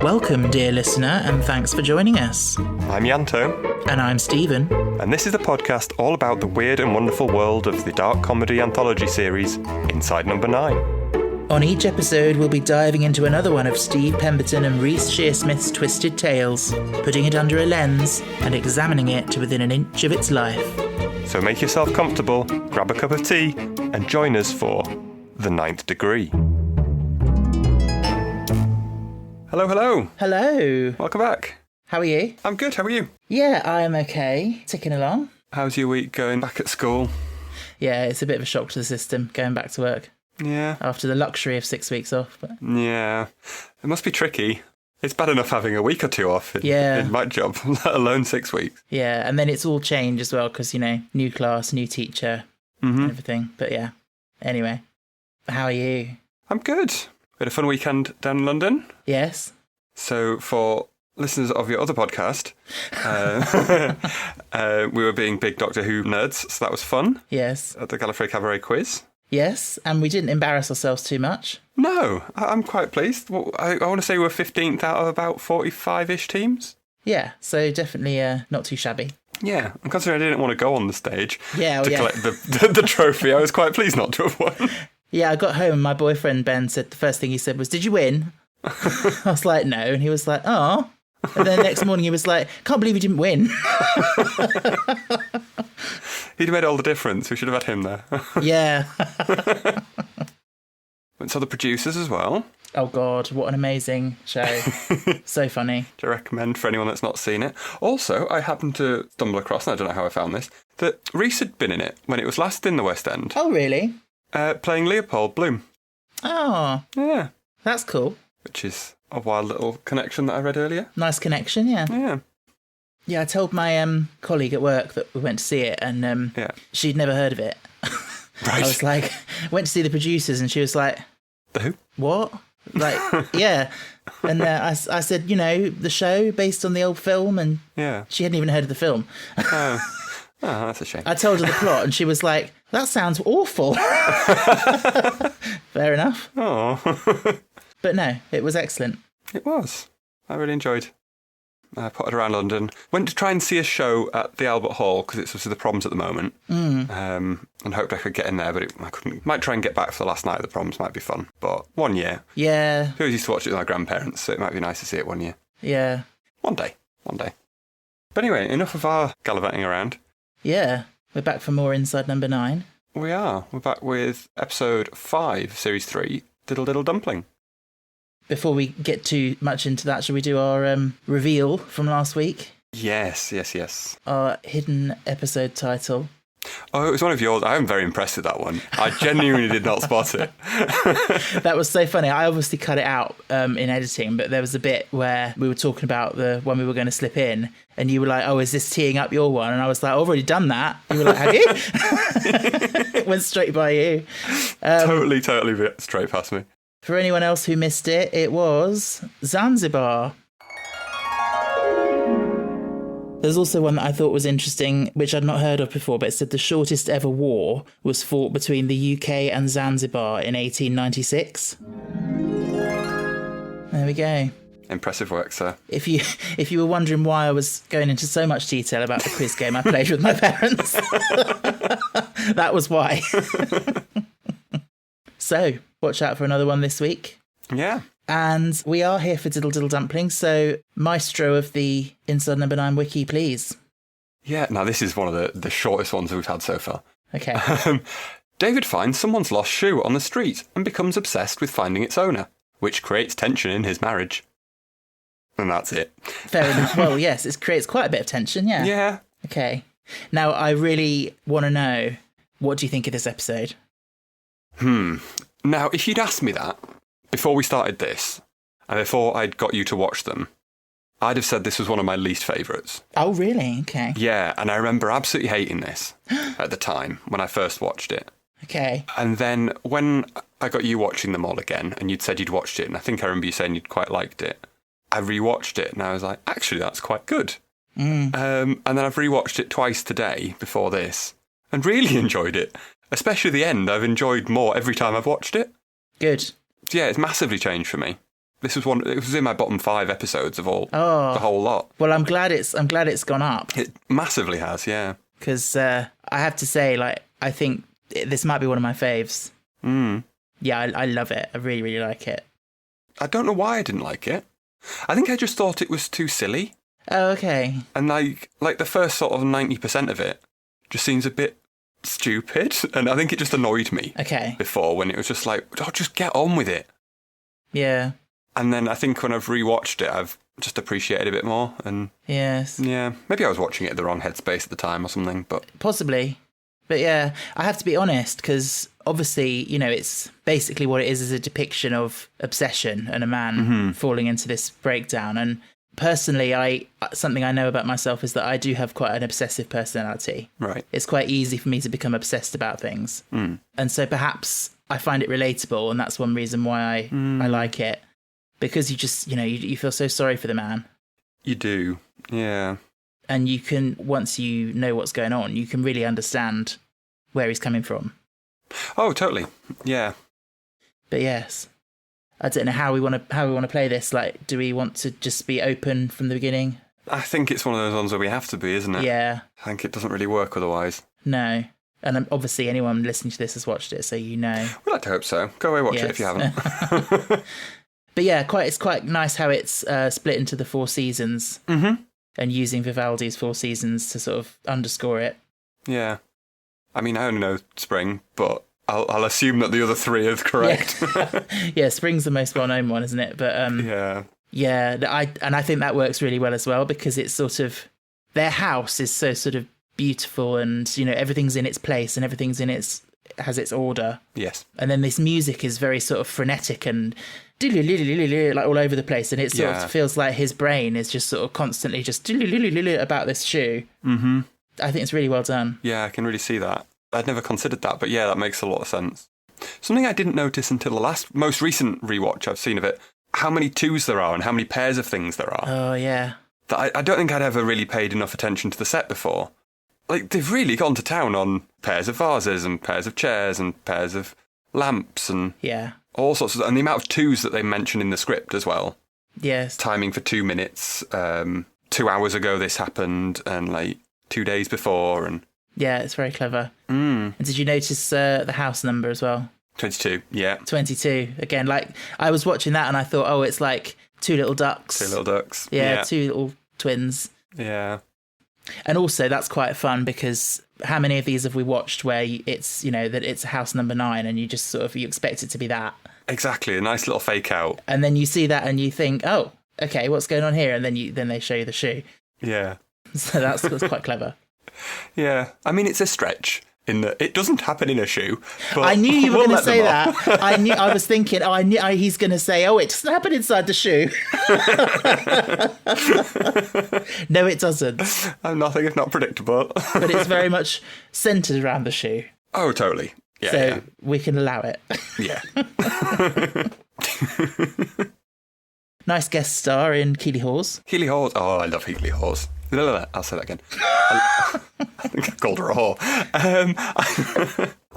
Welcome, dear listener, and thanks for joining us. I'm Yanto. And I'm Stephen. And this is a podcast all about the weird and wonderful world of the dark comedy anthology series, Inside Number 9. On each episode, we'll be diving into another one of Steve Pemberton and Reece Shearsmith's twisted tales, putting it under a lens and examining it to within an inch of its life. So make yourself comfortable, grab a cup of tea, and join us for The Ninth Degree. Hello, hello. Hello. Welcome back. How are you? I'm good, how are you? Yeah, I am okay. Ticking along. How's your week going back at school? Yeah, it's a bit of a shock to the system, going back to work. Yeah. After the luxury of 6 weeks off. But... Yeah. It must be tricky. It's bad enough having a week or two off in my job, let alone 6 weeks. Yeah, and then it's all changed as well because, you know, new class, new teacher, and everything. But yeah, anyway, how are you? I'm good. We had a fun weekend down in London. Yes. So for listeners of your other podcast, we were being big Doctor Who nerds, so that was fun. Yes. At the Gallifrey Cabaret quiz. Yes, and we didn't embarrass ourselves too much. No, I'm quite pleased. Well, I want to say we're 15th out of about 45-ish teams. Yeah, so definitely not too shabby. Yeah, and considering I didn't want to go on the stage to collect the trophy, I was quite pleased not to have won. Yeah, I got home and my boyfriend Ben said the first thing he said was, "Did you win?" I was like, "No," and he was like, "Oh." And then the next morning he was like, "Can't believe you didn't win." He'd made all the difference. We should have had him there. Yeah. And so the producers as well. Oh God, what an amazing show. So funny. Do I recommend for anyone that's not seen it. Also, I happened to stumble across, and I don't know how I found this, that Reece had been in it when it was last in the West End. Oh, really? Playing Leopold Bloom. Oh. Yeah. That's cool. Which is a wild little connection that I read earlier. Nice connection, yeah. Yeah. Yeah, I told my colleague at work that we went to see it, and she'd never heard of it. Right. I was like, went to see the producers, and she was like, "The who? What?" Like, yeah. And I said, you know, the show based on the old film, and she hadn't even heard of the film. Oh, that's a shame. I told her the plot, and she was like, "That sounds awful." Fair enough. Oh. But no, it was excellent. It was. I really enjoyed. I potted around London. Went to try and see a show at the Albert Hall because it's obviously the Proms at the moment. And hoped I could get in there, but I couldn't. Might try and get back for the last night of the Proms. Might be fun. But 1 year. Yeah. I always used to watch it with my grandparents, so it might be nice to see it 1 year. Yeah. One day. But anyway, enough of our gallivanting around. Yeah. We're back for more Inside Number 9. We are. We're back with episode 5, series 3, Diddle Diddle Dumpling. Before we get too much into that, shall we do our reveal from last week? Yes. Our hidden episode title. Oh, it was one of yours. I am very impressed with that one. I genuinely did not spot it. That was so funny. I obviously cut it out in editing, but there was a bit where we were talking about the one we were going to slip in, and you were like, "Oh, is this teeing up your one?" And I was like, "I've already done that." You were like, "Have you?" It went straight by you. Totally straight past me. For anyone else who missed it, it was Zanzibar. There's also one that I thought was interesting, which I'd not heard of before, but it said the shortest ever war was fought between the UK and Zanzibar in 1896. There we go. Impressive work, sir. If you were wondering why I was going into so much detail about the quiz game I played with my parents, that was why. So, watch out for another one this week. Yeah. And we are here for Diddle Diddle Dumpling, so maestro of the Inside Number 9 wiki, please. Yeah, now this is one of the shortest ones we've had so far. Okay. David finds someone's lost shoe on the street and becomes obsessed with finding its owner, which creates tension in his marriage. And that's it. Fair enough. Well, yes, it creates quite a bit of tension, yeah. Yeah. Okay. Now, I really want to know, what do you think of this episode? Now, if you'd asked me that before we started this, and before I'd got you to watch them, I'd have said this was one of my least favourites. Oh, really? Okay. Yeah, and I remember absolutely hating this at the time when I first watched it. Okay. And then when I got you watching them all again, and you'd said you'd watched it, and I think I remember you saying you'd quite liked it, I rewatched it, and I was like, actually, that's quite good. And then I've rewatched it twice today before this, and really enjoyed it. Especially the end, I've enjoyed more every time I've watched it. Good. Yeah, it's massively changed for me. This was one. It was in my bottom 5 episodes of all Oh. the whole lot. Well, I'm glad it's gone up. It massively has, yeah. Because I have to say, like, I think this might be one of my faves. Yeah, I love it. I really, really like it. I don't know why I didn't like it. I think I just thought it was too silly. Oh, okay. And like the first sort of 90% of it just seems a bit stupid. And I think it just annoyed me before when it was just like, oh, just get on with it. Yeah. And then I think when I've rewatched it, I've just appreciated it a bit more. And yes. Yeah, maybe I was watching it at the wrong headspace at the time or something, but possibly. But yeah, I have to be honest, because obviously, you know, it's basically what it is a depiction of obsession and a man falling into this breakdown. And personally, something I know about myself is that I do have quite an obsessive personality. Right. It's quite easy for me to become obsessed about things. And so perhaps I find it relatable, and that's one reason why I like it. Because you just, you know, you feel so sorry for the man. You do, yeah. And you can, once you know what's going on, you can really understand where he's coming from. Oh, totally. Yeah. But yes, I don't know how we want to play this. Like, do we want to just be open from the beginning? I think it's one of those ones where we have to be, isn't it? Yeah. I think it doesn't really work otherwise. No. And obviously anyone listening to this has watched it, so you know. We'd like to hope so. Go away, watch it if you haven't. But yeah, it's quite nice how it's split into the 4 seasons. And using Vivaldi's 4 seasons to sort of underscore it. Yeah. I mean, I only know Spring, but I'll assume that the other 3 are correct. Yeah, Spring's the most well-known one, isn't it? But yeah, I think that works really well as well, because it's sort of, their house is so sort of beautiful, and you know, everything's in its place and everything's has its order. Yes. And then this music is very sort of frenetic and like all over the place, and it sort of feels like his brain is just sort of constantly just about this shoe. I think it's really well done. Yeah, I can really see that. I'd never considered that, but yeah, that makes a lot of sense. Something I didn't notice until the most recent rewatch I've seen of it, how many 2s there are and how many pairs of things there are. Oh, yeah. That I don't think I'd ever really paid enough attention to the set before. Like, they've really gone to town on pairs of vases and pairs of chairs and pairs of lamps and all sorts of... And the amount of 2s that they mention in the script as well. Yes. Timing for 2 minutes. 2 hours ago this happened, and like 2 days before. And yeah, it's very clever. And did you notice the house number as well? 22, yeah. 22. Again, like, I was watching that and I thought, oh, it's like 2 little ducks. 2 little ducks. Yeah, 2 little twins. Yeah. And also, that's quite fun, because how many of these have we watched where it's, you know, that it's house number 9 and you just sort of, you expect it to be that. Exactly, a nice little fake out. And then you see that and you think, oh, okay, what's going on here? And then they show you the shoe. Yeah. So that's quite clever. Yeah. I mean, it's a stretch in that it doesn't happen in a shoe. But I knew you were going to say that. I was thinking, he's going to say, oh, it doesn't happen inside the shoe. No, it doesn't. I'm nothing if not predictable. But it's very much centred around the shoe. Oh, totally. Yeah. So we can allow it. Yeah. Nice guest star in Keeley Hawes. Keeley Hawes. Oh, I love Keeley Hawes. I'll say that again. I think I called her a whore.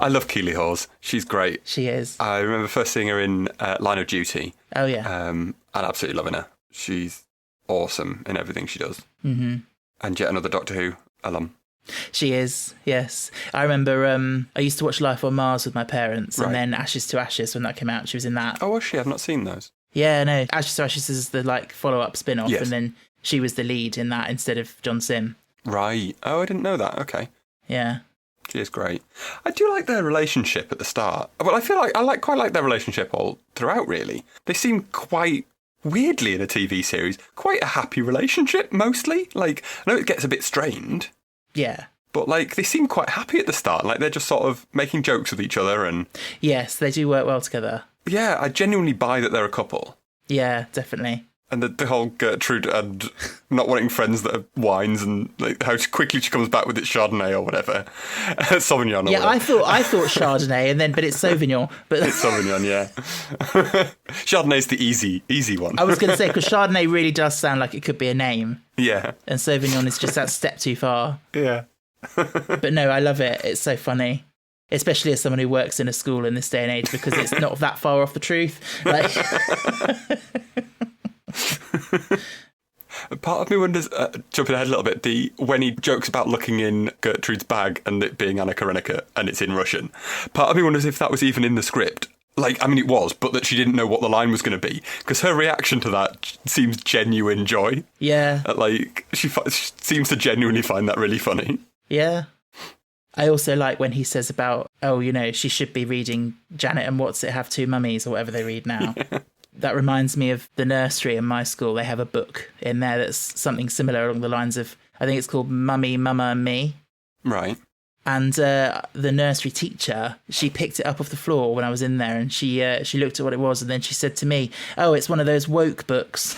I love Keeley Hawes. She's great. She is. I remember first seeing her in Line of Duty. Oh, yeah. And absolutely loving her. She's awesome in everything she does. And yet another Doctor Who alum. She is, yes. I remember I used to watch Life on Mars with my parents, and then Ashes to Ashes, when that came out, she was in that. Oh, was she? I've not seen those. Yeah, no. Ashes to Ashes is the like follow-up spin-off, yes. And then she was the lead in that instead of John Sim. Right. Oh, I didn't know that. Okay. Yeah. She is great. I do like their relationship at the start. Well, I feel like I quite like their relationship all throughout, really. They seem quite, weirdly in a TV series, quite a happy relationship, mostly. Like, I know it gets a bit strained. Yeah. But, like, they seem quite happy at the start. Like, they're just sort of making jokes with each other and... Yes, they do work well together. Yeah, I genuinely buy that they're a couple. Yeah, definitely. And the whole Gertrude and not wanting friends that are wines, and like how quickly she comes back with it Chardonnay or whatever. Sauvignon or yeah, whatever. I thought Chardonnay, but it's Sauvignon. But it's Sauvignon, yeah. Chardonnay's the easy one. I was going to say, because Chardonnay really does sound like it could be a name. Yeah. And Sauvignon is just that step too far. Yeah. But no, I love it. It's so funny. especially as someone who works in a school in this day and age, because it's not that far off the truth. Like, part of me wonders, jumping ahead a little bit, when he jokes about looking in Gertrude's bag and it being Anna Karenina and it's in Russian, part of me wonders if that was even in the script. Like, I mean, it was, but that she didn't know what the line was going to be, because her reaction to that seems genuine joy. Yeah. Like, she seems to genuinely find that really funny. Yeah. I also like when he says about, oh, you know, she should be reading Janet and What's It Have Two Mummies, or whatever they read now. Yeah. That reminds me of the nursery in my school. They have a book in there that's something similar along the lines of, I think it's called Mummy, Mama and Me. Right. And the nursery teacher, she picked it up off the floor when I was in there, and she looked at what it was, and then she said to me, "Oh, it's one of those woke books."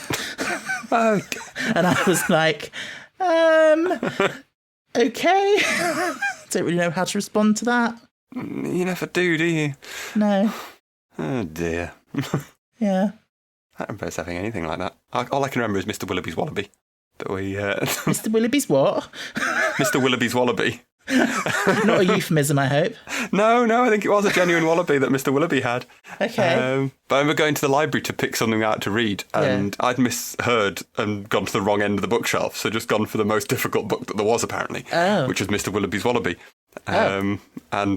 Oh. And I was like, okay. Don't really know how to respond to that. You never do you? No. Oh, dear. Yeah. I don't remember us having anything like that. All I can remember is Mr. Willoughby's Wallaby. That we, Mr. Willoughby's what? Mr. Willoughby's Wallaby. Not a euphemism, I hope. No, I think it was a genuine wallaby that Mr. Willoughby had. Okay. But I remember going to the library to pick something out to read, and I'd misheard and gone to the wrong end of the bookshelf, so just gone for the most difficult book that there was, apparently, which was Mr. Willoughby's Wallaby, and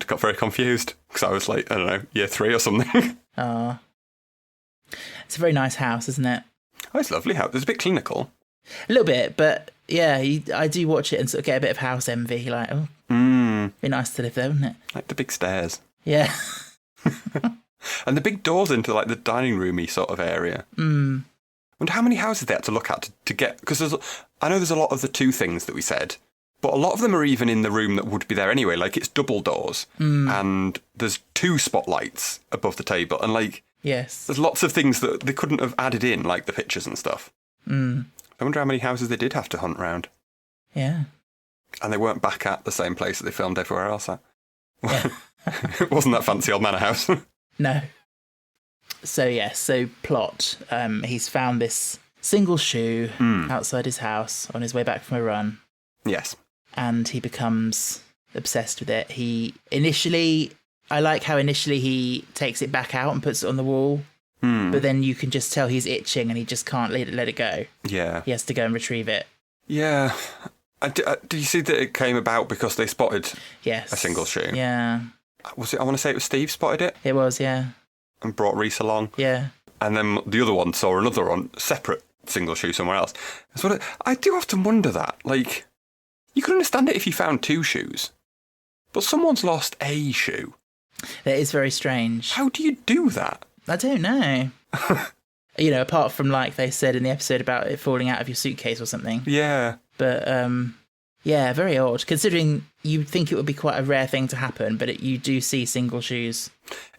got very confused, because I was like, I don't know, year 3 or something. Oh. It's a very nice house, isn't it? Oh, it's a lovely house. It's a bit clinical. A little bit, but yeah, I do watch it and sort of get a bit of house envy. Like, oh, be nice to live there, wouldn't it? Like the big stairs. Yeah. And the big doors into like the dining roomy sort of area. I wonder how many houses they had to look at to get, because I know there's a lot of the 2 things that we said, but a lot of them are even in the room that would be there anyway. Like, it's double doors, and there's 2 spotlights above the table, and like, yes, there's lots of things that they couldn't have added in, like the pictures and stuff. I wonder how many houses they did have to hunt round. Yeah. And they weren't back at the same place that they filmed everywhere else at. Yeah. It wasn't that fancy old manor house. No. So plot. He's found this single shoe outside his house on his way back from a run. Yes. And he becomes obsessed with it. I like how initially he takes it back out and puts it on the wall. But then you can just tell he's itching and he just can't let it go. Yeah. He has to go and retrieve it. Yeah. Did you see that it came about because they spotted a single shoe? Yeah. Was it? I want to say it was Steve spotted it. It was, yeah. And brought Reese along. Yeah. And then the other one saw another one, separate single shoe somewhere else. So I do often wonder that. Like, you could understand it if you found 2 shoes. But someone's lost a shoe. That is very strange. How do you do that? I don't know. You know, apart from, like they said in the episode about it falling out of your suitcase or something. Yeah. But, yeah, very odd. Considering you'd think it would be quite a rare thing to happen, but you do see single shoes.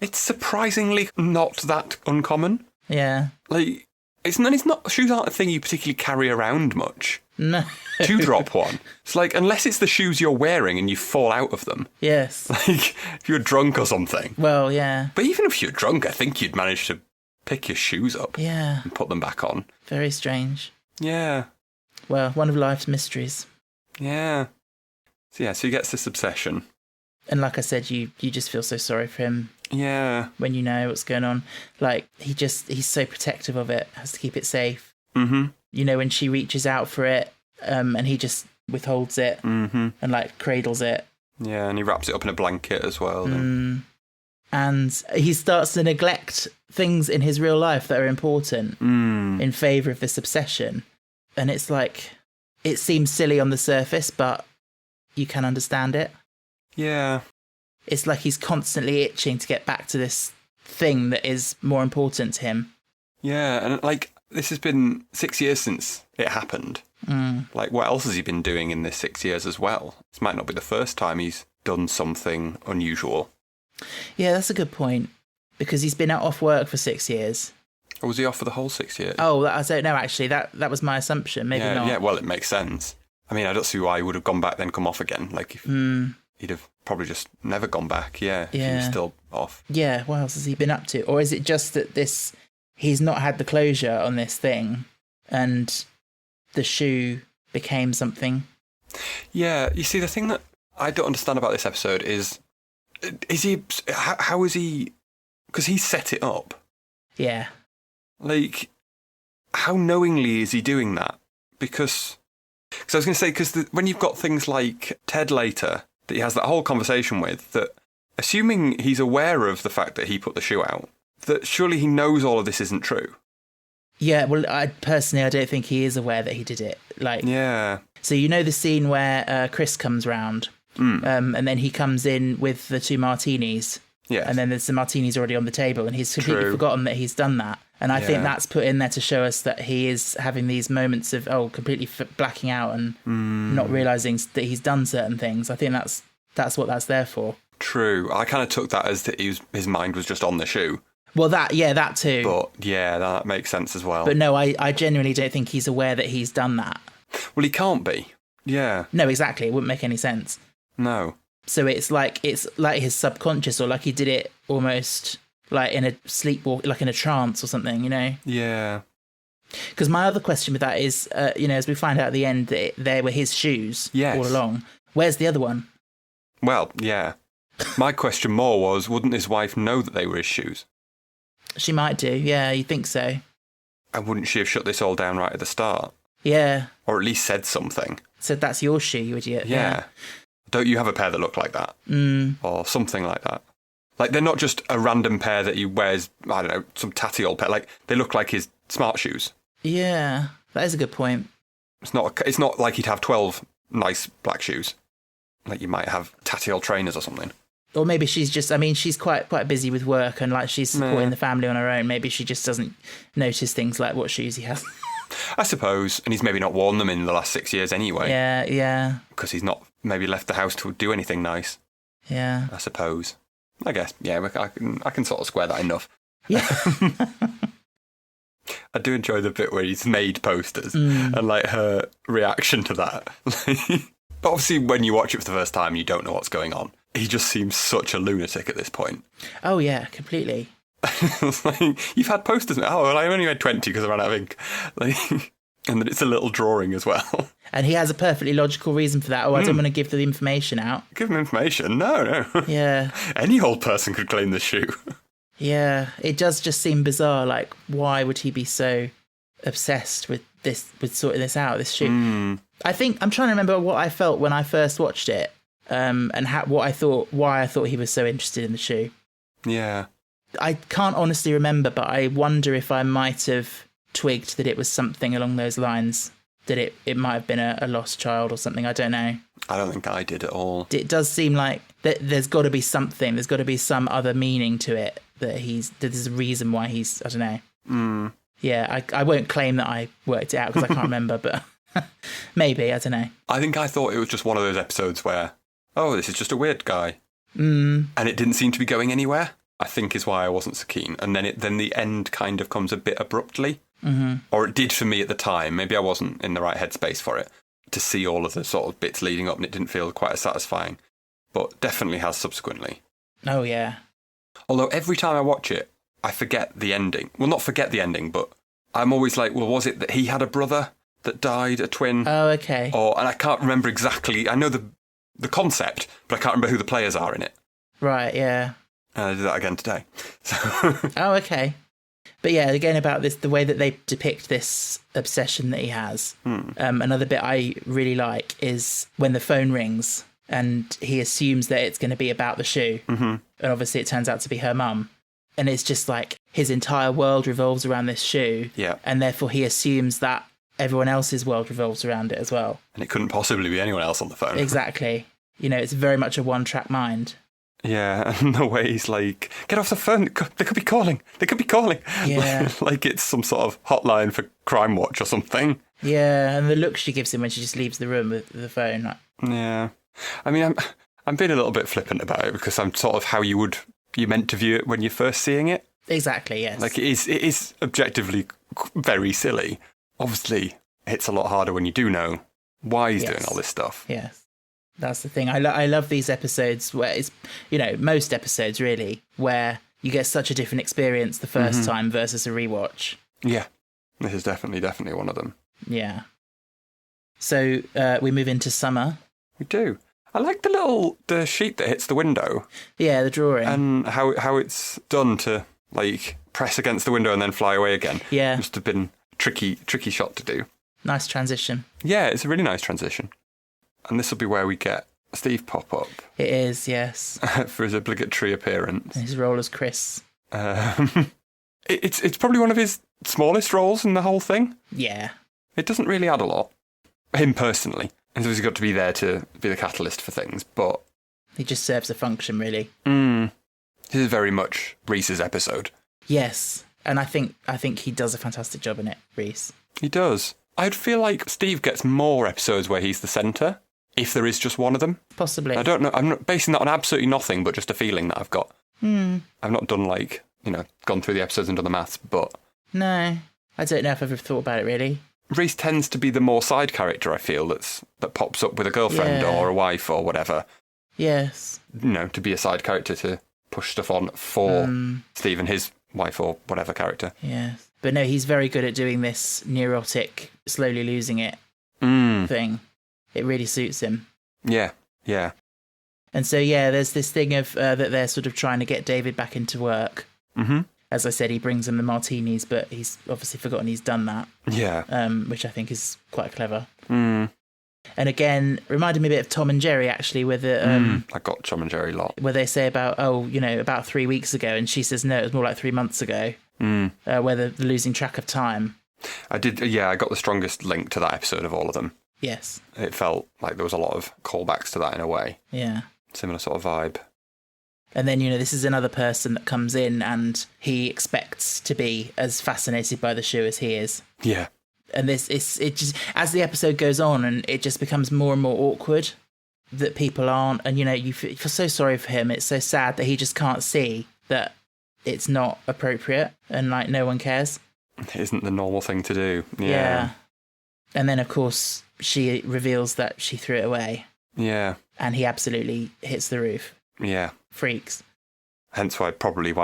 It's surprisingly not that uncommon. Yeah. Like, shoes aren't a thing you particularly carry around much. No. To drop one. It's like, unless it's the shoes you're wearing and you fall out of them. Yes. Like, if you're drunk or something. Well, yeah. But even if you're drunk, I think you'd manage to pick your shoes up. Yeah. And put them back on. Very strange. Yeah. Well, one of life's mysteries. Yeah. So he gets this obsession. And like I said, you just feel so sorry for him. Yeah. When you know what's going on. Like, he's so protective of it, has to keep it safe. Mm-hmm. You know, when she reaches out for it, and he just withholds it and, like, cradles it. Yeah, and he wraps it up in a blanket as well. And he starts to neglect things in his real life that are important in favour of this obsession. And it's like, it seems silly on the surface, but you can understand it. Yeah. It's like he's constantly itching to get back to this thing that is more important to him. Yeah, and like, this has been 6 years since it happened. Like, what else has he been doing in this 6 years as well? This might not be the first time he's done something unusual. Yeah, that's a good point. Because he's been off work for 6 years. Or was he off for the whole 6 years? Oh, I don't know, actually. That was my assumption. Maybe not. Yeah, well, it makes sense. I mean, I don't see why he would have gone back then come off again. Like, if he'd have probably just never gone back, if he was still off. Yeah, what else has he been up to? Or is it just that he's not had the closure on this thing, and the shoe became something? Yeah, you see, the thing that I don't understand about this episode is Is he? How is he? Because he set it up. Yeah. Like, how knowingly is he doing that? Because I was going to say, because when you've got things like Ted later, that he has that whole conversation with, that assuming he's aware of the fact that he put the shoe out, that surely he knows all of this isn't true. Yeah, well, I don't think he is aware that he did it. Like, yeah. So you know the scene where Chris comes round, and then he comes in with the 2 martinis, and then there's the martinis already on the table, and he's completely forgotten that he's done that. And I think that's put in there to show us that he is having these moments of completely blacking out and not realizing that he's done certain things. I think that's what that's there for. True. I kind of took that as that his mind was just on the shoe. Well, that too. But yeah, that makes sense as well. But no, I genuinely don't think he's aware that he's done that. Well, he can't be. Yeah. No, exactly. It wouldn't make any sense. No. So it's like his subconscious, or like he did it almost like in a sleepwalk, like in a trance or something, you know? Yeah. Because my other question with that is, as we find out at the end that they were his shoes all along. Where's the other one? Well, yeah. My question more was, wouldn't his wife know that they were his shoes? She might do, yeah, you think so. And wouldn't she have shut this all down right at the start? Yeah. Or at least said something. Said, that's your shoe, you idiot. Yeah. Don't you have a pair that look like that? Or something like that. Like, they're not just a random pair that he wears, I don't know, some tatty old pair. Like, they look like his smart shoes. Yeah, that is a good point. It's not like he'd have 12 nice black shoes. Like, you might have tatty old trainers or something. Or maybe she's just, she's quite busy with work and like she's supporting the family on her own. Maybe she just doesn't notice things like what shoes he has. I suppose. And he's maybe not worn them in the last 6 years anyway. Yeah. Because he's not maybe left the house to do anything nice. Yeah. I suppose. I guess, yeah, I can sort of square that enough. Yeah. I do enjoy the bit where he's made posters and like her reaction to that. But obviously when you watch it for the first time, you don't know what's going on. He just seems such a lunatic at this point. Oh, yeah, completely. It's like, you've had posters. Oh, well, I only had 20 because I ran out of ink. Like, and then it's a little drawing as well. And he has a perfectly logical reason for that. I don't want to give the information out. Give him information? No. Yeah. Any old person could claim the shoe. Yeah, it does just seem bizarre. Like, why would he be so obsessed with sorting this out, this shoe? I think I'm trying to remember what I felt when I first watched it. And why I thought he was so interested in the shoe. Yeah. I can't honestly remember, but I wonder if I might have twigged that it was something along those lines, that it might have been a lost child or something. I don't know. I don't think I did at all. It does seem like there's got to be something. There's got to be some other meaning to it, that there's a reason why he's, I don't know. Yeah, I won't claim that I worked it out because I can't remember, but maybe, I don't know. I think I thought it was just one of those episodes where, oh, this is just a weird guy. And it didn't seem to be going anywhere, I think is why I wasn't so keen. And then the end kind of comes a bit abruptly. Or it did for me at the time. Maybe I wasn't in the right headspace for it, to see all of the sort of bits leading up, and it didn't feel quite as satisfying. But definitely has subsequently. Oh, yeah. Although every time I watch it, I forget the ending. Well, not forget the ending, but I'm always like, well, was it that he had a brother that died, a twin? Oh, okay. And I can't remember exactly. I know the concept, but I can't remember who the players are in it. Right, yeah. And I did that again today. So. Oh, okay. But yeah, again, about this, the way that they depict this obsession that he has. Another bit I really like is when the phone rings and he assumes that it's going to be about the shoe. And obviously it turns out to be her mum. And it's just like his entire world revolves around this shoe. Yeah. And therefore he assumes that everyone else's world revolves around it as well. And it couldn't possibly be anyone else on the phone. Exactly. It's very much a one-track mind. Yeah, and the way he's like, get off the phone, they could be calling. Yeah. Like it's some sort of hotline for Crime Watch or something. Yeah, and the look she gives him when she just leaves the room with the phone. Like... Yeah. I mean, I'm being a little bit flippant about it because I'm sort of how you meant to view it when you're first seeing it. Exactly, yes. Like it is objectively very silly. Obviously, it's a lot harder when you do know why he's doing all this stuff. Yes. That's the thing. I love these episodes where it's, most episodes really, where you get such a different experience the first time versus a rewatch. Yeah. This is definitely one of them. Yeah. So we move into summer. We do. I like the sheet that hits the window. Yeah, the drawing. And how it's done to, like, press against the window and then fly away again. Yeah. Must have been tricky shot to do. Nice transition. Yeah, it's a really nice transition. And this will be where we get Steve pop up. It is, yes. For his obligatory appearance. His role as Chris. It's probably one of his smallest roles in the whole thing. Yeah. It doesn't really add a lot. Him personally. He's obviously got to be there to be the catalyst for things, but... He just serves a function, really. This is very much Reese's episode. Yes. And I think he does a fantastic job in it, Reese. He does. I'd feel like Steve gets more episodes where he's the centre, if there is just one of them. Possibly. I don't know. I'm not basing that on absolutely nothing, but just a feeling that I've got. I've not done, like, gone through the episodes and done the maths, but... No. I don't know if I've ever thought about it, really. Reese tends to be the more side character, I feel, that pops up with a girlfriend or a wife or whatever. Yes. To be a side character to push stuff on for Steve and his wife or whatever character. Yes. But no, he's very good at doing this neurotic, slowly losing it thing. It really suits him. Yeah, yeah. And so, yeah, there's this thing of that they're sort of trying to get David back into work. Mm-hmm. As I said, he brings him the martinis, but he's obviously forgotten he's done that. Yeah. Which I think is quite clever. And again, reminded me a bit of Tom and Jerry, actually, where I got Tom and Jerry a lot. Where they say about 3 weeks ago, and she says, no, it was more like 3 months ago, where they're losing track of time. I did, I got the strongest link to that episode of all of them. Yes. It felt like there was a lot of callbacks to that in a way. Yeah. Similar sort of vibe. And then, this is another person that comes in and he expects to be as fascinated by the show as he is. Yeah. And it just, as the episode goes on, and it just becomes more and more awkward that people aren't, and you feel so sorry for him. It's so sad that he just can't see that it's not appropriate and like no one cares. It isn't the normal thing to do. Yeah. And then, of course, she reveals that she threw it away. Yeah. And he absolutely hits the roof. Yeah. Freaks. Hence why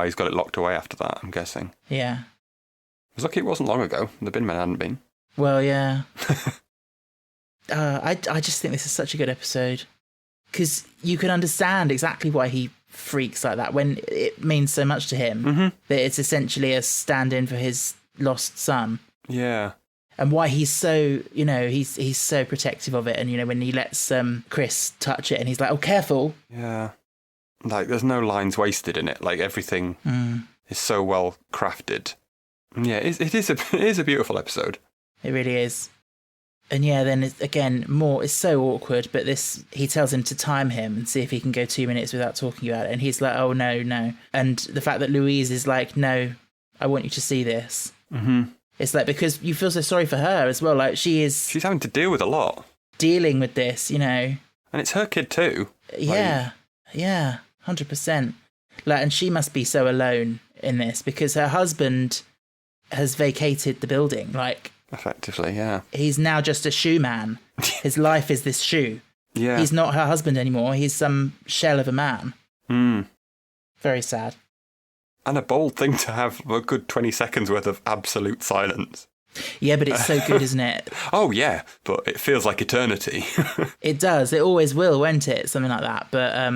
he's got it locked away after that, I'm guessing. Yeah. I was lucky it wasn't long ago. The bin man hadn't been. Well, yeah. I just think this is such a good episode. Because you can understand exactly why he freaks like that when it means so much to him. That it's essentially a stand-in for his lost son. Yeah. And why he's so, he's so protective of it. And, when he lets Chris touch it and he's like, oh, careful. Yeah. Like, there's no lines wasted in it. Like, everything is so well crafted. Yeah, it is a beautiful episode. It really is. And yeah, then it's so awkward, but he tells him to time him and see if he can go 2 minutes without talking about it. And he's like, oh, no. And the fact that Louise is like, no, I want you to see this. It's like, because you feel so sorry for her as well. Like, she's having to deal with a lot. Dealing with this, And it's her kid too. Yeah. Yeah. 100%. Like, and she must be so alone in this because her husband has vacated the building. Like, effectively, yeah. He's now just a shoe man. His life is this shoe. Yeah. He's not her husband anymore. He's some shell of a man. Very sad. And a bold thing to have a good 20 seconds worth of absolute silence. Yeah, but it's so good, isn't it? Oh, yeah, but it feels like eternity. It does. It always will, won't it? Something like that. But,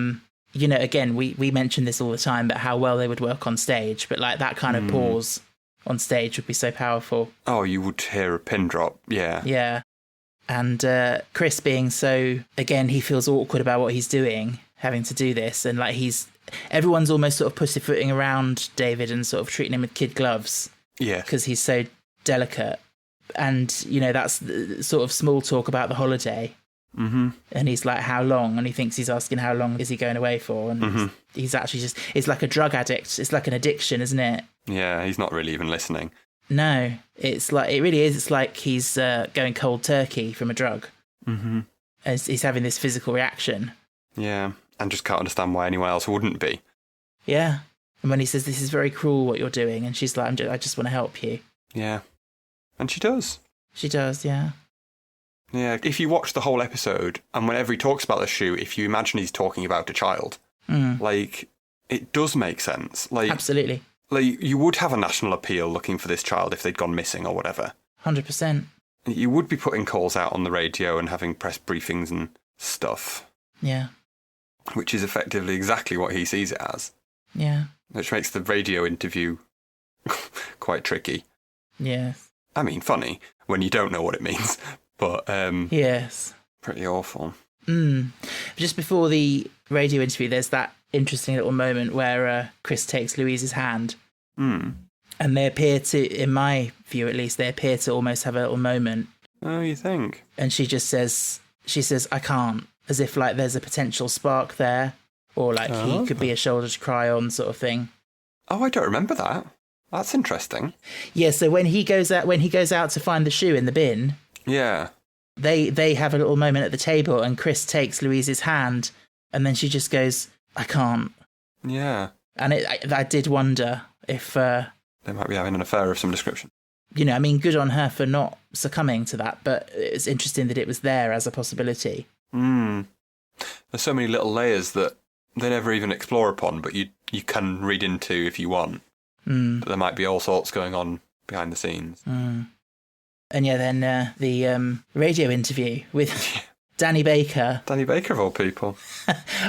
again, we mention this all the time, but how well they would work on stage. But, like, that kind of pause on stage would be so powerful. Oh, you would hear a pin drop, yeah. Yeah. And Chris being so, again, he feels awkward about what he's doing, having to do this. And, like, everyone's almost sort of pussyfooting around David and sort of treating him with kid gloves. Yeah. Because he's so delicate. And, that's the sort of small talk about the holiday. And he's like, how long? And he thinks he's asking how long is he going away for? And he's actually it's like a drug addict. It's like an addiction, isn't it? Yeah, he's not really even listening. No, it's like, it really is. It's like he's going cold turkey from a drug. As he's having this physical reaction. Yeah, and just can't understand why anyone else wouldn't be. Yeah. And when he says, this is very cruel what you're doing, and she's like, I just want to help you. Yeah. And she does. She does, yeah. Yeah, if you watch the whole episode, and whenever he talks about the shoe, if you imagine he's talking about a child, like, it does make sense. Like, absolutely. Like, you would have a national appeal looking for this child if they'd gone missing or whatever. 100%. You would be putting calls out on the radio and having press briefings and stuff. Yeah. which is effectively exactly what he sees it as, Yeah. which makes the radio interview quite tricky. Yes. I mean, funny when you don't know what it means, but Yes. pretty awful. Just before the radio interview, there's that interesting little moment where Chris takes Louise's hand. And they appear to, in my view at least, they appear to almost have a little moment. Oh, you think? And she says, I can't, as if like there's a potential spark there, or like he could be a shoulder to cry on sort of thing. Oh, I don't remember that. That's interesting. Yeah, so when he goes out to find the shoe in the bin, Yeah. they have a little moment at the table, and Chris takes Louise's hand, and then she just goes, I can't. Yeah. And I did wonder if They might be having an affair of some description. you know, I mean, good on her for not succumbing to that, but it's interesting that it was there as a possibility. There's so many little layers that they never even explore upon, but you can read into if you want. But there might be all sorts going on behind the scenes. And yeah, then the radio interview with Danny Baker. Danny Baker, of all people.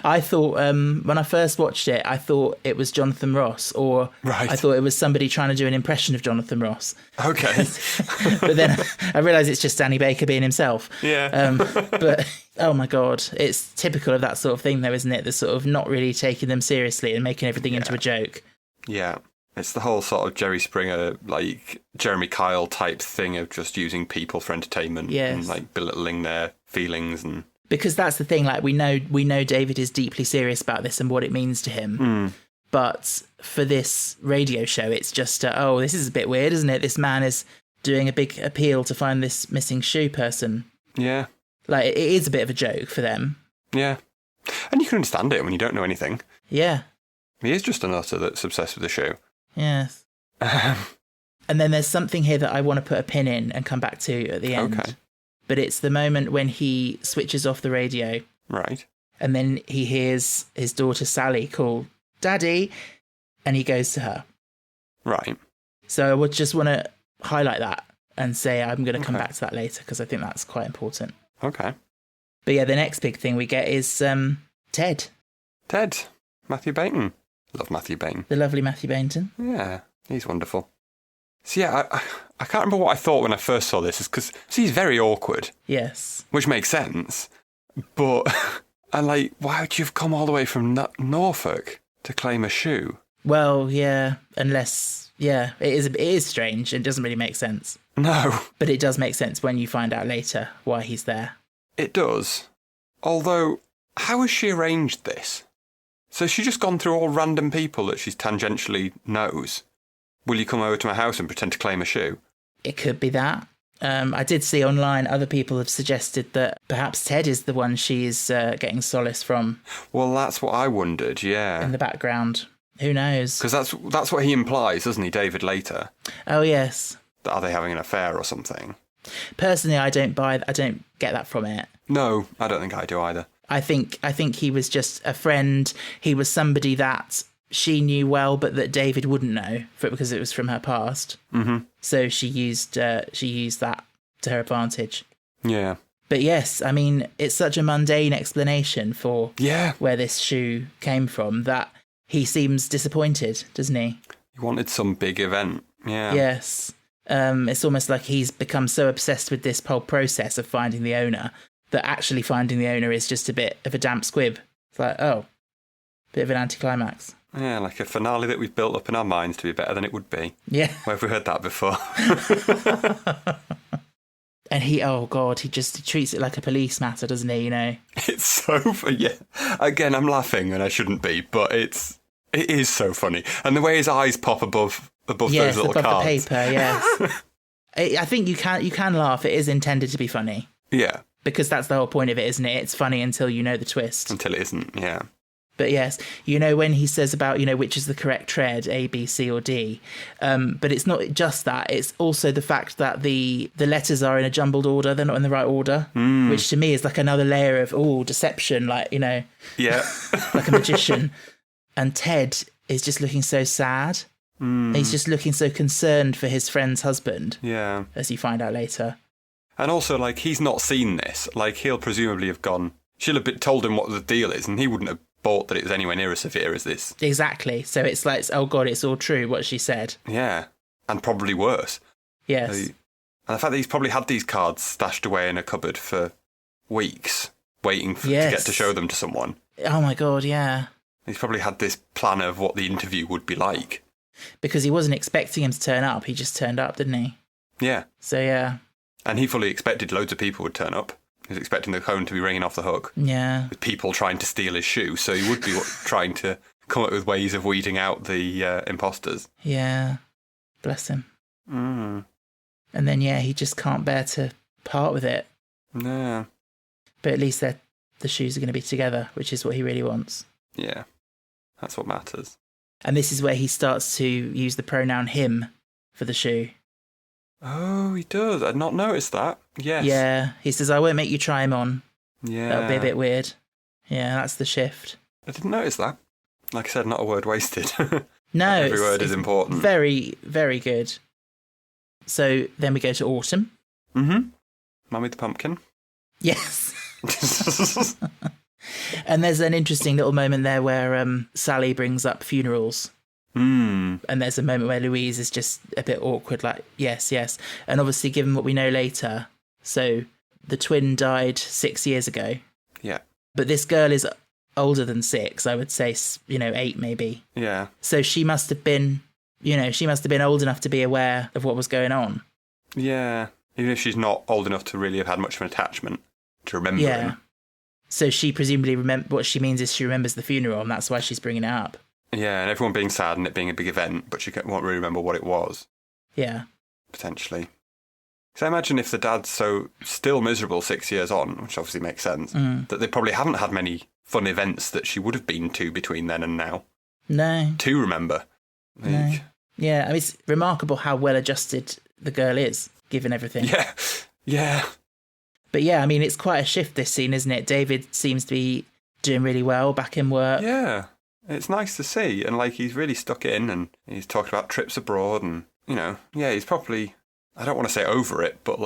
I thought, when I first watched it, I thought it was Jonathan Ross, or Right. I thought it was somebody trying to do an impression of Jonathan Ross. Okay. But then I realised it's just Danny Baker being himself. Yeah. But, oh my God, it's typical of that sort of thing though, isn't it? The sort of not really taking them seriously and making everything into a joke. Yeah. It's the whole sort of Jerry Springer, like Jeremy Kyle type thing of just using people for entertainment and like belittling their feelings. And because that's the thing, like we know David is deeply serious about this and what it means to him. But for this radio show, it's just, this is a bit weird, isn't it? This man is doing a big appeal to find this missing shoe person. Yeah. Like, it is a bit of a joke for them. Yeah. And you can understand it when you don't know anything. Yeah. He is just a nutter that's obsessed with the shoe. Yes. And then there's something here that I want to put a pin in and come back to at the end. Okay. But it's the moment when he switches off the radio. Right. And then he hears his daughter Sally call Daddy, and he goes to her. Right. So I would just want to highlight that and say I'm going to come back to that later because I think that's quite important. Okay. But yeah, the next big thing we get is Ted. Ted. Matthew Bainton. Love Matthew Bainton. The lovely Matthew Bainton. Yeah, he's wonderful. So yeah, I can't remember what I thought when I first saw this, because he's very awkward. Yes. Which makes sense. But, and like, why would you have come all the way from Norfolk to claim a shoe? Well, yeah, unless, yeah, it is strange. It doesn't really make sense. No. But it does make sense when you find out later why he's there. It does. Although, how has she arranged this? So she's just gone through all random people that she's tangentially knows. Will you come over to my house and pretend to claim a shoe? It could be that. I did see online other people have suggested that perhaps Ted is the one she's getting solace from. Well, that's what I wondered, yeah. In the background. Who knows? Because that's what he implies, doesn't he, David, later? Oh, yes. Are they having an affair or something? Personally, I don't get that from it. No, I don't think I do either. I think he was just a friend. He was somebody that she knew well, but that David wouldn't know because it was from her past. Mm-hmm. So she used that to her advantage. Yeah. But yes, I mean, it's such a mundane explanation for where this shoe came from that he seems disappointed, doesn't he? He wanted some big event. Yeah. Yes. It's almost like he's become so obsessed with this whole process of finding the owner that actually finding the owner is just a bit of a damp squib. It's like, bit of an anticlimax. Yeah, like a finale that we've built up in our minds to be better than it would be. Yeah. Where have we heard that before? And he treats it like a police matter, doesn't he, you know? It's so funny. Yeah. Again, I'm laughing and I shouldn't be, but it is so funny. And the way his eyes pop above those little above cards. The paper, yes. I think you can laugh. It is intended to be funny. Yeah. Because that's the whole point of it, isn't it? It's funny until you know the twist. Until it isn't, yeah. But yes, you know, when he says about, you know, which is the correct tread, A, B, C or D, but it's not just that. It's also the fact that the letters are in a jumbled order. They're not in the right order, which to me is like another layer of, deception, like, you know. Yeah. Like a magician. And Ted is just looking so sad. He's just looking so concerned for his friend's husband. Yeah. As you find out later. And also, like, he's not seen this. Like, he'll presumably have gone, She'll have told him what the deal is, and he wouldn't have bought that it was anywhere near as severe as this. Exactly. So it's like, oh God, it's all true, what she said. Yeah, and probably worse. Yes. And the fact that he's probably had these cards stashed away in a cupboard for weeks, waiting to get to show them to someone. Oh my God, yeah. He's probably had this plan of what the interview would be like. Because he wasn't expecting him to turn up. He just turned up, didn't he? Yeah. So, yeah. And he fully expected loads of people would turn up. He was expecting the phone to be ringing off the hook. Yeah. With people trying to steal his shoe. So he would be trying to come up with ways of weeding out the imposters. Yeah. Bless him. Mm. And then, yeah, he just can't bear to part with it. No. But at least the shoes are going to be together, which is what he really wants. Yeah. That's what matters. And this is where he starts to use the pronoun him for the shoe. Oh, he does. I'd not noticed that. Yes. Yeah. He says, I won't make you try him on. Yeah. That would be a bit weird. Yeah, that's the shift. I didn't notice that. Like I said, not a word wasted. No. Every word is important. Very, very good. So then we go to autumn. Mm-hmm. Mummy the Pumpkin. Yes. And there's an interesting little moment there where Sally brings up funerals. Mm. And there's a moment where Louise is just a bit awkward, like, yes, yes. And obviously, given what we know later, so the twin died 6 years ago. Yeah. But this girl is older than 6, I would say, 8 maybe. Yeah. So she must have been, old enough to be aware of what was going on. Yeah. Even if she's not old enough to really have had much of an attachment to remember him. So she presumably what she means is she remembers the funeral, and that's why she's bringing it up. Yeah, and everyone being sad and it being a big event, but she won't really remember what it was. Yeah. Potentially. So I imagine if the dad's still miserable 6 years on, which obviously makes sense, that they probably haven't had many fun events that she would have been to between then and now. No. To remember. No. Yeah, I mean, it's remarkable how well adjusted the girl is, given everything. Yeah. Yeah. But yeah, I mean, it's quite a shift, this scene, isn't it? David seems to be doing really well, back in work. Yeah. It's nice to see. And, he's really stuck in and he's talked about trips abroad and, he's probably, I don't want to say over it, but,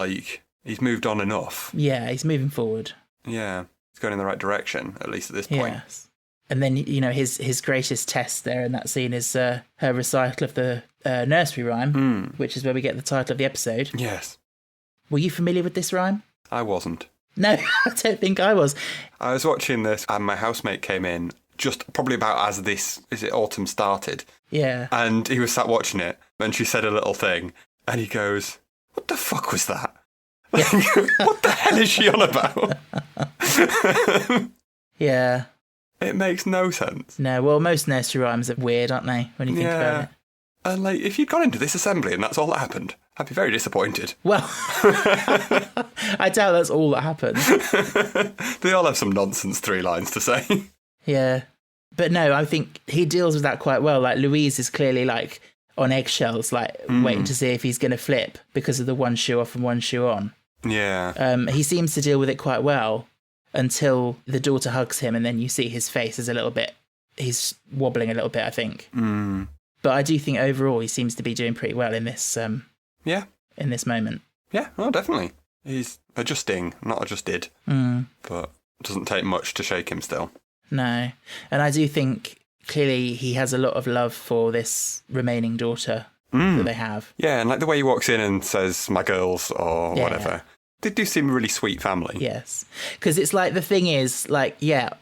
he's moved on enough. Yeah, he's moving forward. Yeah. He's going in the right direction, at least at this point. Yes. And then, his greatest test there in that scene is her recital of the nursery rhyme, which is where we get the title of the episode. Yes. Were you familiar with this rhyme? I wasn't. No, I don't think I was. I was watching this and my housemate came in just probably about as autumn started. Yeah. And he was sat watching it and she said a little thing and he goes, what the fuck was that? What the hell is she on about? Yeah. It makes no sense. No, well, most nursery rhymes are weird, aren't they, when you think about it? And if you'd gone into this assembly and that's all that happened, I'd be very disappointed. Well, I doubt that's all that happened. They all have some nonsense 3 lines to say. Yeah. But no, I think he deals with that quite well. Louise is clearly on eggshells, waiting to see if he's going to flip because of the one shoe off and one shoe on. Yeah. He seems to deal with it quite well until the daughter hugs him and then you see his face is he's wobbling a little bit, I think. Mm. But I do think overall he seems to be doing pretty well in this in this moment. Yeah, oh, definitely. He's adjusting, not adjusted. But it doesn't take much to shake him still. No. And I do think clearly he has a lot of love for this remaining daughter that they have. Yeah, and the way he walks in and says, my girls, or whatever. Yeah. They do seem a really sweet family. Yes. Because it's the thing is,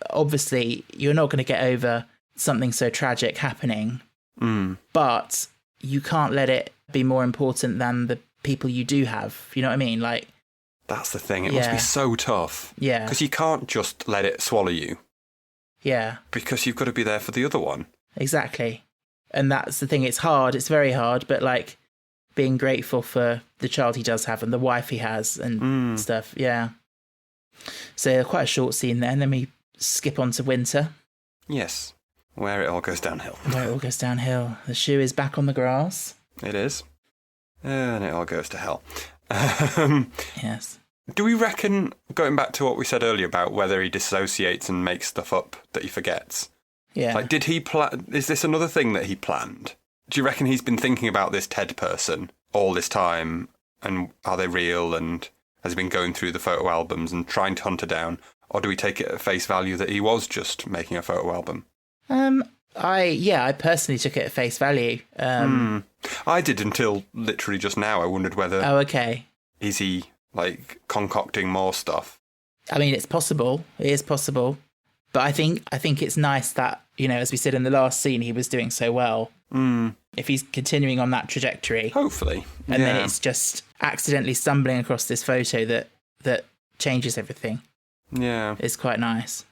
obviously you're not going to get over something so tragic happening, but you can't let it be more important than the people you do have. You know what I mean? That's the thing. It must be so tough. Yeah. Because you can't just let it swallow you. Yeah. Because you've got to be there for the other one. Exactly. And that's the thing. It's hard. It's very hard. But being grateful for the child he does have and the wife he has and stuff. Yeah. So quite a short scene there. And then we skip on to winter. Yes. Where it all goes downhill. Where it all goes downhill. The shoe is back on the grass. It is. And it all goes to hell. Yes. Do we reckon, going back to what we said earlier about whether he dissociates and makes stuff up that he forgets? Yeah. Did he is this another thing that he planned? Do you reckon he's been thinking about this Ted person all this time? And are they real? And has he been going through the photo albums and trying to hunt her down? Or do we take it at face value that he was just making a photo album? I personally took it at face value. I did until literally just now. I wondered whether... Oh, okay. Is he, like, concocting more stuff? I mean, it's possible. It is possible. But I think it's nice that, you know, as we said in the last scene, he was doing so well. If he's continuing on that trajectory. Hopefully. And then it's just accidentally stumbling across this photo that changes everything. Yeah. It's quite nice.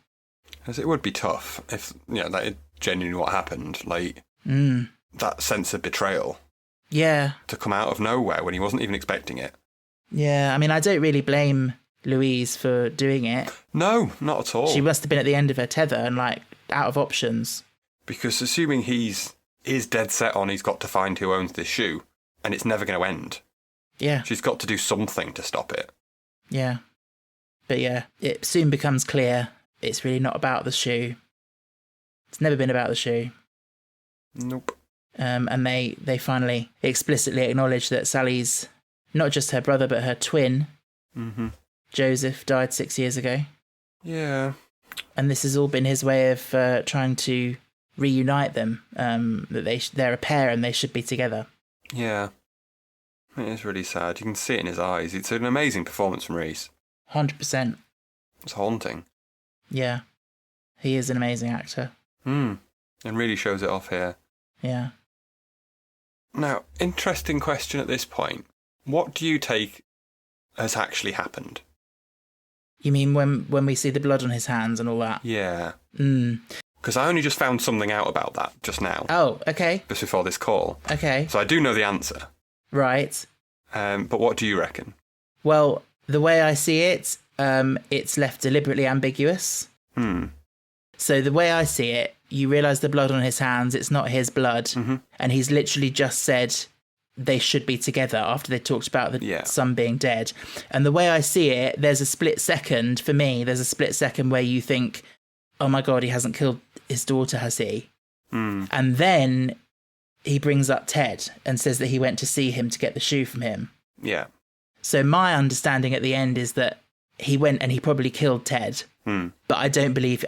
As it would be tough if, that is genuinely what happened. Like, that sense of betrayal. Yeah. To come out of nowhere when he wasn't even expecting it. Yeah, I mean, I don't really blame Louise for doing it. No, not at all. She must have been at the end of her tether and, like, out of options. Because assuming he's dead set on he's got to find who owns this shoe, and it's never going to end. Yeah. She's got to do something to stop it. Yeah. But yeah, it soon becomes clear it's really not about the shoe. It's never been about the shoe. Nope. And they finally explicitly acknowledge that Sally's not just her brother, but her twin, Joseph, died 6 years ago. Yeah. And this has all been his way of trying to reunite them, that they're a pair and they should be together. Yeah. It is really sad. You can see it in his eyes. It's an amazing performance from Reese. 100%. It's haunting. Yeah. He is an amazing actor. And really shows it off here. Yeah. Now, interesting question at this point. What do you take has actually happened? You mean when we see the blood on his hands and all that? Yeah. Because I only just found something out about that just now. Oh, okay. Just before this call. Okay. So I do know the answer. Right. But what do you reckon? Well, the way I see it, it's left deliberately ambiguous. So the way I see it, you realise the blood on his hands, it's not his blood. And he's literally just said they should be together after they talked about the son being dead. And the way I see it, there's a split second, for me, there's a split second where you think, oh my God, he hasn't killed his daughter, has he? And then he brings up Ted and says that he went to see him to get the shoe from him. Yeah. So my understanding at the end is that he went and he probably killed Ted, but I don't believe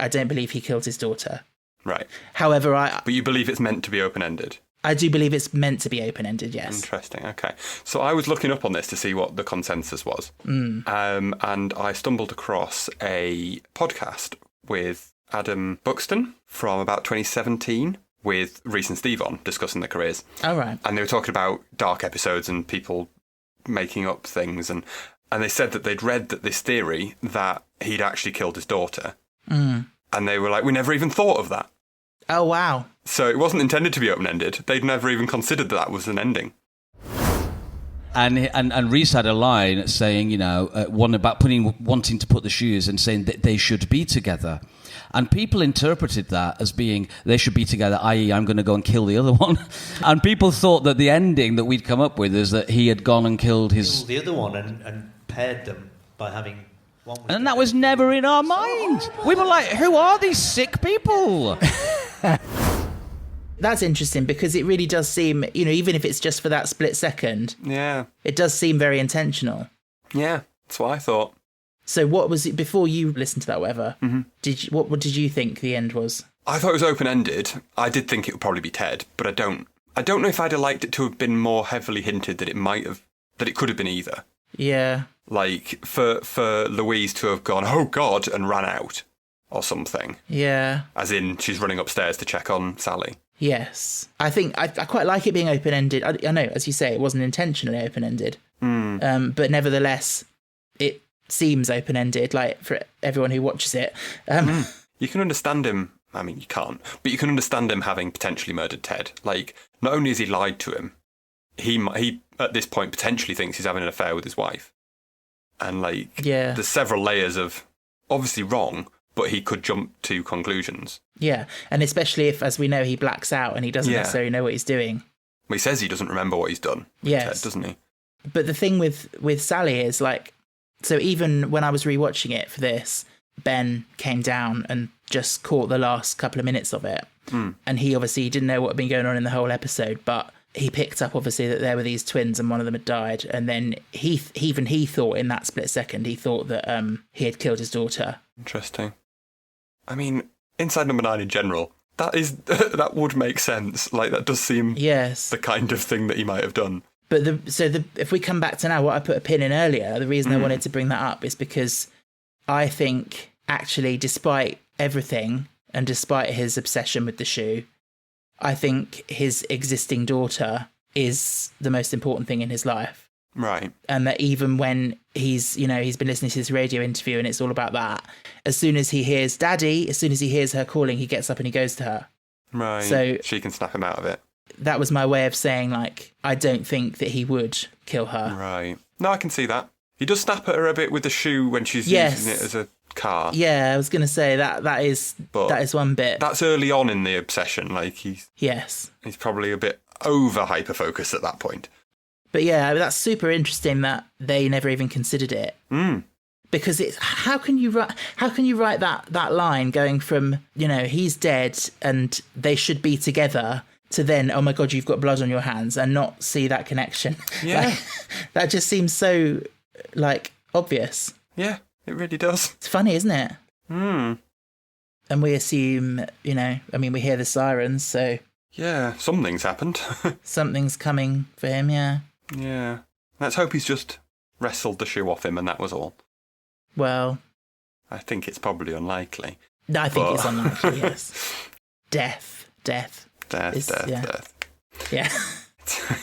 he killed his daughter. Right. However, But you believe it's meant to be open-ended? I do believe it's meant to be open-ended, yes. Interesting, okay. So I was looking up on this to see what the consensus was. And I stumbled across a podcast with Adam Buxton from about 2017 with Reese and Steve on, discussing their careers. Oh, right. And they were talking about dark episodes and people making up things. And they said that they'd read that this theory that he'd actually killed his daughter. And they were like, we never even thought of that. Oh, wow. So it wasn't intended to be open-ended. They'd never even considered that was an ending. And Reese had a line saying, one about wanting to put the shoes and saying that they should be together. And people interpreted that as being they should be together, i.e. I'm going to go and kill the other one. And people thought that the ending that we'd come up with is that he had gone and killed the other one and paired them by having one with and that was never in our minds. We were like, who are these sick people? That's interesting because it really does seem, even if it's just for that split second, it does seem very intentional. Yeah, that's what I thought. So what was it, before you listened to that, whatever, what did you think the end was? I thought it was open-ended. I did think it would probably be Ted, but I don't know if I'd have liked it to have been more heavily hinted that it could have been either. Yeah. Like, for Louise to have gone, oh God, and ran out, or something. Yeah. As in, she's running upstairs to check on Sally. Yes. I think I quite like it being open-ended. I know, as you say, it wasn't intentionally open-ended. But nevertheless, it seems open-ended, like, for everyone who watches it. You can understand him. I mean, you can't. But you can understand him having potentially murdered Ted. Like, not only has he lied to him, he at this point potentially thinks he's having an affair with his wife. And, there's several layers of obviously wrong, but he could jump to conclusions. Yeah, and especially if, as we know, he blacks out and he doesn't necessarily know what he's doing. Well, he says he doesn't remember what he's done. Yes. Ted, doesn't he? But the thing with Sally is, so even when I was rewatching it for this, Ben came down and just caught the last couple of minutes of it. And he obviously didn't know what had been going on in the whole episode, but he picked up, obviously, that there were these twins and one of them had died. And then he thought in that split second, he thought that he had killed his daughter. Interesting. I mean, Inside Number 9 in general, that would make sense. Like, that does seem the kind of thing that he might have done. But if we come back to now, what I put a pin in earlier, the reason I wanted to bring that up is because I think, actually, despite everything and despite his obsession with the shoe, I think his existing daughter is the most important thing in his life. Right. And that even when he's been listening to this radio interview and it's all about that, as soon as he hears Daddy, as soon as he hears her calling, he gets up and he goes to her. Right. So she can snap him out of it. That was my way of saying, like, I don't think that he would kill her. Right. No, I can see that. He does snap at her a bit with the shoe when she's using it as a car. Yeah, I was going to say that is one bit. That's early on in the obsession. Like, he's probably a bit over hyper-focused at that point. But yeah, that's super interesting that they never even considered it. Because it's how can you write that line going from, he's dead and they should be together, to then, oh my God, you've got blood on your hands, and not see that connection. Yeah. That just seems so, obvious. Yeah, it really does. It's funny, isn't it? And we assume, we hear the sirens, so... Yeah, something's happened. Something's coming for him, yeah. Yeah. Let's hope he's just wrestled the shoe off him and that was all. Well... I think it's probably unlikely. I think it's unlikely, yes. Death. Death. Yeah.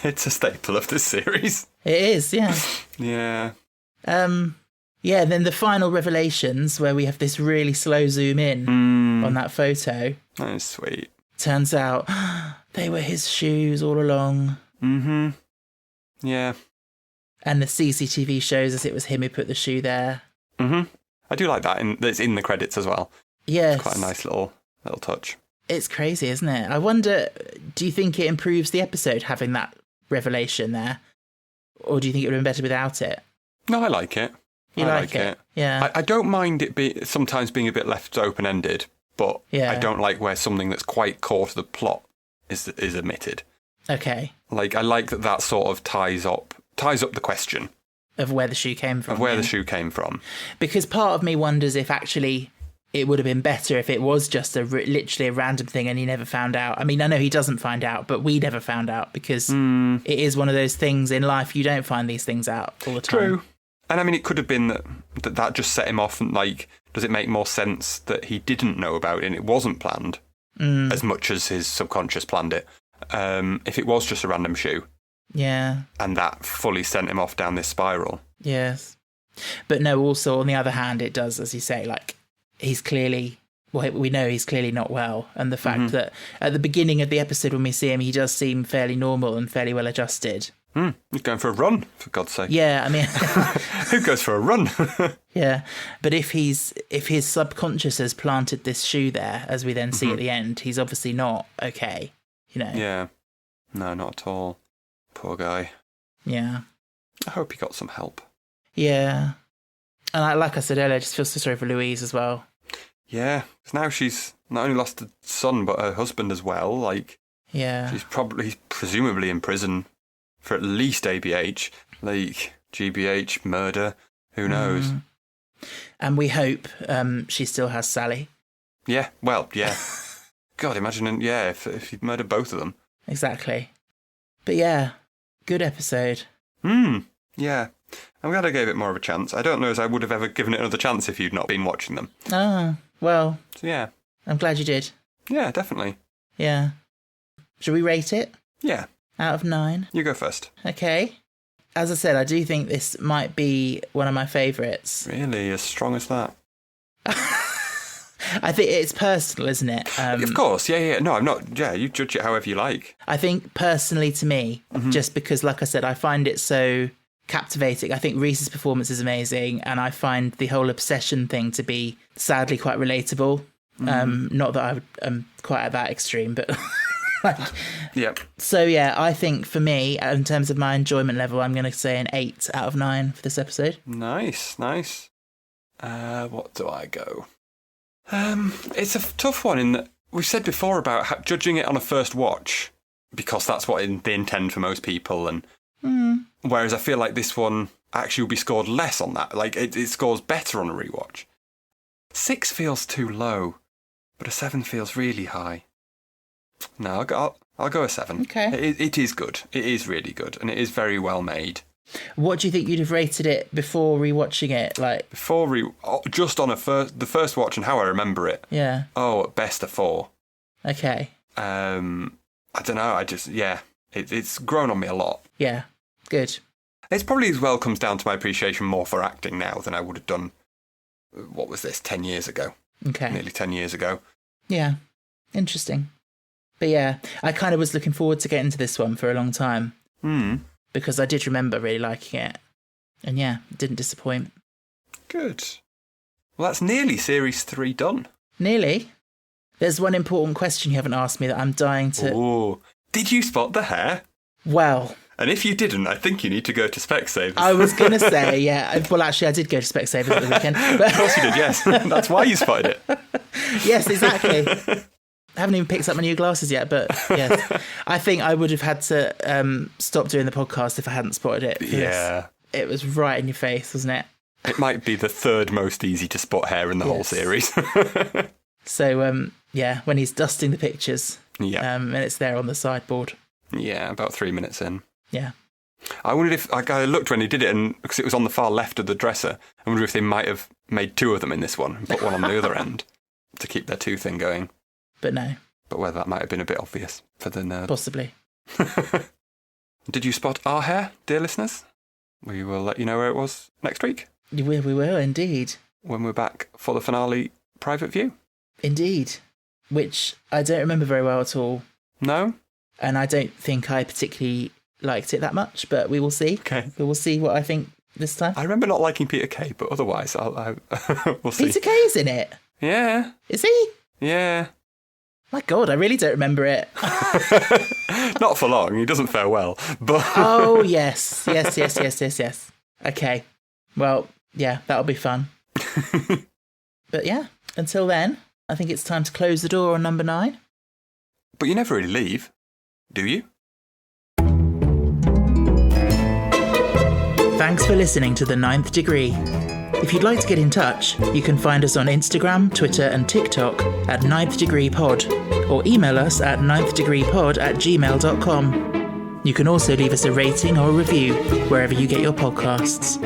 It's a staple of this series. It is, yeah. Yeah. Yeah, then the final revelations where we have this really slow zoom in on that photo. That is sweet. Turns out they were his shoes all along. Mm-hmm. Yeah. And the CCTV shows us it was him who put the shoe there. Mm-hmm. I do like that. It's in the credits as well. Yes. It's quite a nice little touch. It's crazy, isn't it? I wonder, do you think it improves the episode having that revelation there? Or do you think it would have been better without it? No, I like it. You like it? Yeah. I don't mind it sometimes being a bit left open-ended, but I don't like where something that's quite core to the plot is omitted. Okay. Like, I like that sort of ties up the question. Of where the shoe came from. The shoe came from. Because part of me wonders if actually it would have been better if it was just literally a random thing and he never found out. I mean, I know he doesn't find out, but we never found out because it is one of those things in life, you don't find these things out all the time. True. And I mean, it could have been that just set him off and, does it make more sense that he didn't know about it and it wasn't planned as much as his subconscious planned it? If it was just a random shoe. Yeah. And that fully sent him off down this spiral. Yes. But no, also, on the other hand, it does, as you say, he's clearly... Well, we know he's clearly not well. And the fact that at the beginning of the episode when we see him, he does seem fairly normal and fairly well adjusted. He's going for a run, for God's sake. Yeah, I mean... Who goes for a run? Yeah, but if his subconscious has planted this shoe there, as we then see at the end, he's obviously not okay, Yeah. No, not at all. Poor guy. Yeah. I hope he got some help. Yeah. And like I said earlier, I just feel so sorry for Louise as well. Yeah, because now she's not only lost a son, but her husband as well. Yeah. He's presumably in prison for at least ABH, GBH, murder, who knows? And we hope she still has Sally. Yeah, well, yeah. God, imagine, if he'd murdered both of them. Exactly. But yeah, good episode. Yeah. I'm glad I gave it more of a chance. I don't know as I would have ever given it another chance if you'd not been watching them. Oh, well. So, yeah. I'm glad you did. Yeah, definitely. Yeah. Should we rate it? Yeah. Out of 9? You go first. Okay. As I said, I do think this might be one of my favourites. Really? As strong as that? I think it's personal, isn't it? Of course, yeah. No, I'm not. Yeah, you judge it however you like. I think personally to me, just because, like I said, I find it so captivating. I think Reese's performance is amazing, and I find the whole obsession thing to be sadly quite relatable. Not that I'm quite at that extreme, but Yep. So yeah, I think for me, in terms of my enjoyment level, I'm going to say an 8 out of 9 for this episode. Nice. What do I go? It's a tough one in that we've said before about judging it on a first watch. because that's what they intend for most people. And whereas I feel like this one actually will be scored less on that. Like, it scores better on a rewatch. 6 feels too low, but a 7 feels really high. No, I'll go a 7. Okay. It is good. It is really good, and it is very well made. What do you think you'd have rated it before rewatching it? Like Just on the first watch and how I remember it. Yeah. Oh, at best a 4. Okay. I don't know. It's grown on me a lot. Yeah. Good. It probably as well comes down to my appreciation more for acting now than I would have done. What was this? 10 years ago. Okay. Nearly 10 years ago. Yeah. Interesting. But yeah, I kind of was looking forward to getting to this one for a long time. Because I did remember really liking it. And yeah, it didn't disappoint. Good. Well, that's nearly Series 3 done. Nearly. There's one important question you haven't asked me that I'm dying to... Oh, did you spot the hair? Well... And if you didn't, I think you need to go to Specsavers. I was going to say, yeah. Well, actually, I did go to Specsavers at the weekend. But... Of course you did, yes. That's why you spotted it. Yes, exactly. I haven't even picked up my new glasses yet, but yes. I think I would have had to stop doing the podcast if I hadn't spotted it. Yeah. It was right in your face, wasn't it? It might be the third most easy to spot hair in the whole series. So, yeah, when he's dusting the pictures. Yeah. And it's there on the sideboard. Yeah, about 3 minutes in. Yeah. I wondered if, I looked when he did it, and because it was on the far left of the dresser, I wonder if they might have made 2 of them in this one and put one on the other end to keep their 2 thing going. But no. But whether that might have been a bit obvious for the nerd. Possibly. Did you spot our hair, dear listeners? We will let you know where it was next week. We will, indeed. When we're back for the finale private view. Indeed. Which I don't remember very well at all. No? And I don't think I particularly liked it that much, but we will see. Okay. We will see what I think this time. I remember not liking Peter Kay, but otherwise, we'll see. Peter Kay's in it? Yeah. Is he? Yeah. My God, I really don't remember it. Not for long. He doesn't fare well. But Oh, yes. Yes. Okay. Well, yeah, that'll be fun. But yeah, until then, I think it's time to close the door on number 9. But you never really leave, do you? Thanks for listening to The Ninth Degree. If you'd like to get in touch, you can find us on Instagram, Twitter and TikTok at Ninth Degree Pod, or email us at ninthdegreepod@gmail.com. You can also leave us a rating or a review wherever you get your podcasts.